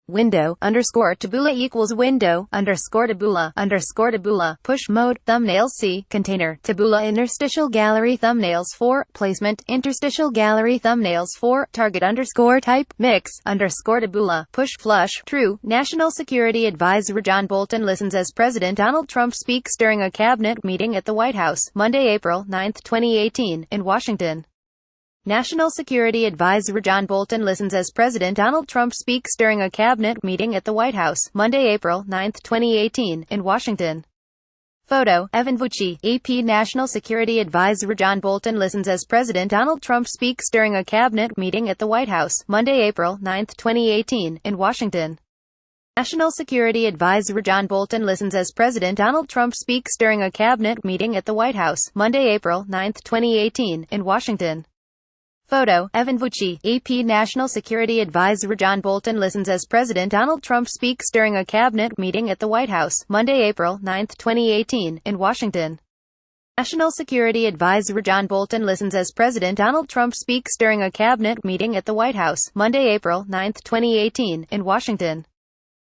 window underscore tabula equals window underscore tabula push mode thumbnail C container tabula interstitial gallery thumbnails 4 placement interstitial gallery thumbnails 4 target underscore type mix underscore tabula push flush true. National Security Advisor John Bolton listens as President Donald Trump speaks during a cabinet meeting at the White House Monday, April 9, 2018 in Washington. National Security Advisor John Bolton listens as President Donald Trump speaks during a cabinet meeting at the White House, Monday, April 9, 2018, in Washington. Photo, Evan Vucci, AP. National Security Advisor John Bolton listens as President Donald Trump speaks during a cabinet meeting at the White House, Monday, April 9, 2018, in Washington. National Security Advisor John Bolton listens as President Donald Trump speaks during a cabinet meeting at the White House, Monday, April 9, 2018, in Washington. Photo, Evan Vucci, AP. National Security Advisor John Bolton listens as President Donald Trump speaks during a cabinet meeting at the White House, Monday, April 9, 2018, in Washington. National Security Advisor John Bolton listens as President Donald Trump speaks during a cabinet meeting at the White House, Monday, April 9, 2018, in Washington.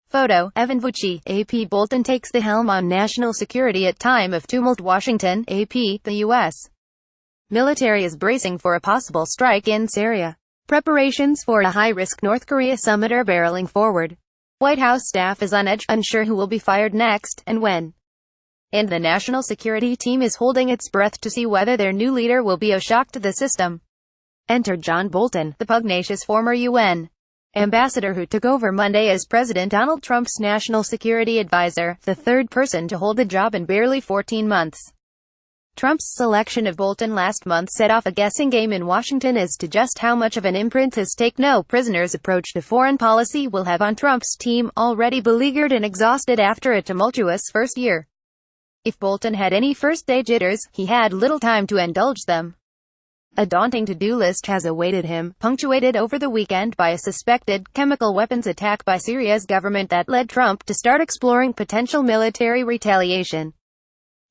Photo, Evan Vucci, AP. Bolton takes the helm on national security at time of tumult. Washington, AP. The U.S. military is bracing for a possible strike in Syria. Preparations for a high-risk North Korea summit are barreling forward. White House staff is on edge, unsure who will be fired next, and when. And the national security team is holding its breath to see whether their new leader will be a shock to the system. Enter John Bolton, the pugnacious former UN ambassador who took over Monday as President Donald Trump's national security advisor, the third person to hold the job in barely 14 months. Trump's selection of Bolton last month set off a guessing game in Washington as to just how much of an imprint his take-no-prisoners approach to foreign policy will have on Trump's team, already beleaguered and exhausted after a tumultuous first year. If Bolton had any first-day jitters, he had little time to indulge them. A daunting to-do list has awaited him, punctuated over the weekend by a suspected chemical weapons attack by Syria's government that led Trump to start exploring potential military retaliation.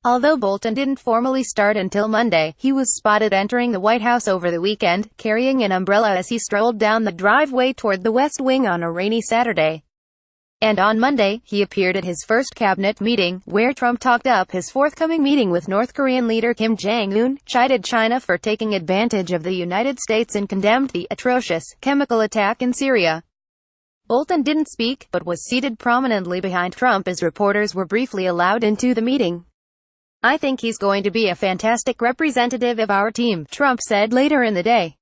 Although Bolton didn't formally start until Monday, he was spotted entering the White House over the weekend, carrying an umbrella as he strolled down the driveway toward the West Wing on a rainy Saturday. And on Monday, he appeared at his first cabinet meeting, where Trump talked up his forthcoming meeting with North Korean leader Kim Jong-un, chided China for taking advantage of the United States and condemned the atrocious chemical attack in Syria. Bolton didn't speak, but was seated prominently behind Trump as reporters were briefly allowed into the meeting. "I think he's going to be a fantastic representative of our team," Trump said later in the day.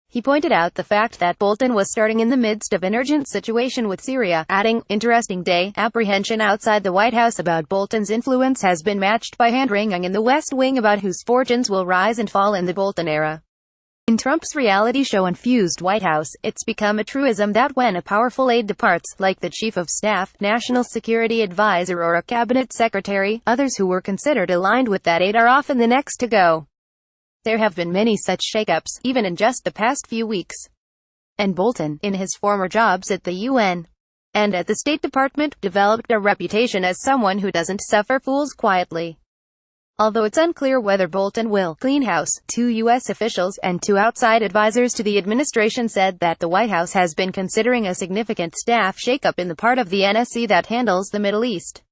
He pointed out the fact that Bolton was starting in the midst of an urgent situation with Syria, adding, "Interesting day." Apprehension outside the White House about Bolton's influence has been matched by hand-wringing in the West Wing about whose fortunes will rise and fall in the Bolton era. In Trump's reality show-infused White House, it's become a truism that when a powerful aide departs, like the Chief of Staff, National Security Advisor or a Cabinet Secretary, others who were considered aligned with that aide are often the next to go. There have been many such shakeups, even in just the past few weeks. And Bolton, in his former jobs at the UN and at the State Department, developed a reputation as someone who doesn't suffer fools quietly. Although it's unclear whether Bolton will clean house, 2 U.S. officials and 2 outside advisors to the administration said that the White House has been considering a significant staff shakeup in the part of the NSC that handles the Middle East.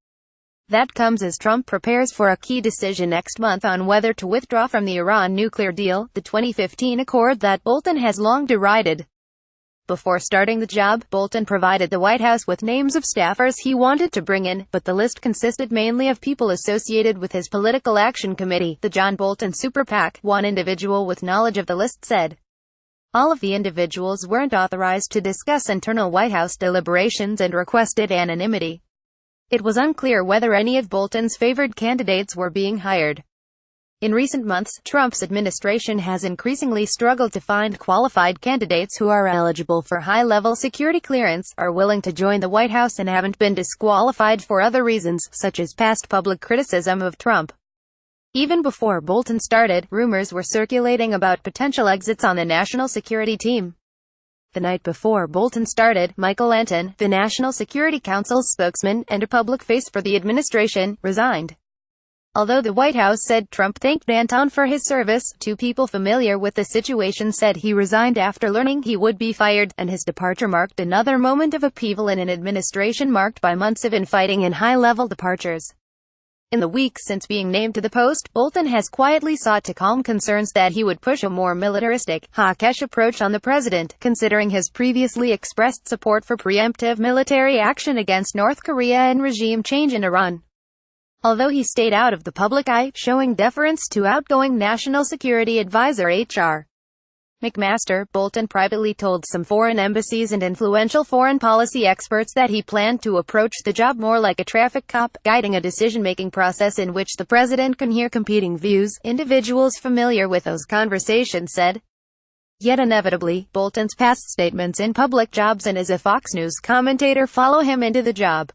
That comes as Trump prepares for a key decision next month on whether to withdraw from the Iran nuclear deal, the 2015 accord that Bolton has long derided. Before starting the job, Bolton provided the White House with names of staffers he wanted to bring in, but the list consisted mainly of people associated with his Political Action Committee, the John Bolton Super PAC. One individual with knowledge of the list said. All of the individuals weren't authorized to discuss internal White House deliberations and requested anonymity. It was unclear whether any of Bolton's favored candidates were being hired. In recent months, Trump's administration has increasingly struggled to find qualified candidates who are eligible for high-level security clearance, are willing to join the White House and haven't been disqualified for other reasons, such as past public criticism of Trump. Even before Bolton started, rumors were circulating about potential exits on the national security team. The night before Bolton started, Michael Anton, the National Security Council's spokesman and a public face for the administration, resigned. Although the White House said Trump thanked Bolton for his service, two people familiar with the situation said he resigned after learning he would be fired, and his departure marked another moment of upheaval in an administration marked by months of infighting and high-level departures. In the weeks since being named to the post, Bolton has quietly sought to calm concerns that he would push a more militaristic, hawkish approach on the president, considering his previously expressed support for preemptive military action against North Korea and regime change in Iran. Although he stayed out of the public eye, showing deference to outgoing National Security Advisor H.R. McMaster, Bolton privately told some foreign embassies and influential foreign policy experts that he planned to approach the job more like a traffic cop, guiding a decision-making process in which the president can hear competing views, individuals familiar with those conversations said. Yet inevitably, Bolton's past statements in public jobs and as a Fox News commentator follow him into the job.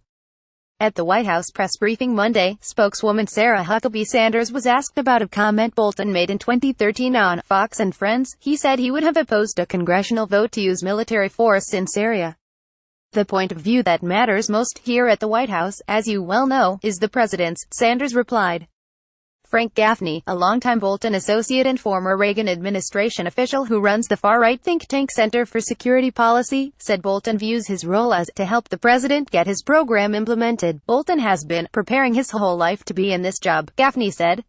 At the White House press briefing Monday, spokeswoman Sarah Huckabee Sanders was asked about a comment Bolton made in 2013 on Fox and Friends. He said he would have opposed a congressional vote to use military force in Syria. The point of view that matters most here at the White House, as you well know, is the president's, Sanders replied. Frank Gaffney, a longtime Bolton associate and former Reagan administration official who runs the far-right think tank Center for Security Policy, said Bolton views his role as to help the president get his program implemented. Bolton has been preparing his whole life to be in this job, Gaffney said.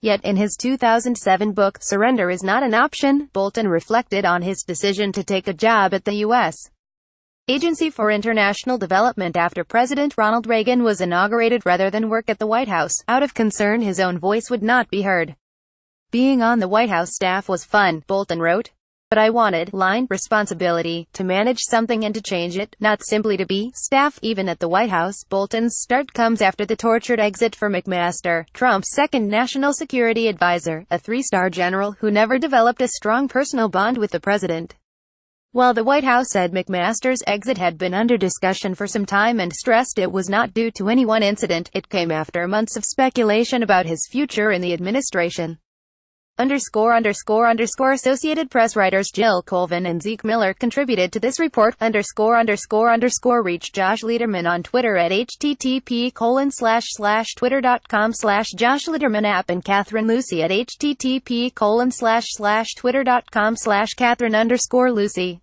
Yet in his 2007 book, Surrender is Not an Option, Bolton reflected on his decision to take a job at the U.S. Agency for International Development after President Ronald Reagan was inaugurated rather than work at the White House, out of concern his own voice would not be heard. Being on the White House staff was fun, Bolton wrote. But I wanted, responsibility, to manage something and to change it, not simply to be staff. Even at the White House, Bolton's start comes after the tortured exit for McMaster, Trump's second national security advisor, a three-star general who never developed a strong personal bond with the president. While the White House said McMaster's exit had been under discussion for some time and stressed it was not due to any one incident, it came after months of speculation about his future in the administration. Associated Press writers Jill Colvin and Zeke Miller contributed to this report. Reach Josh Lederman on Twitter at http://twitter.com/Josh Lederman app and Catherine Lucy at http://twitter.com/Catherine_Lucy.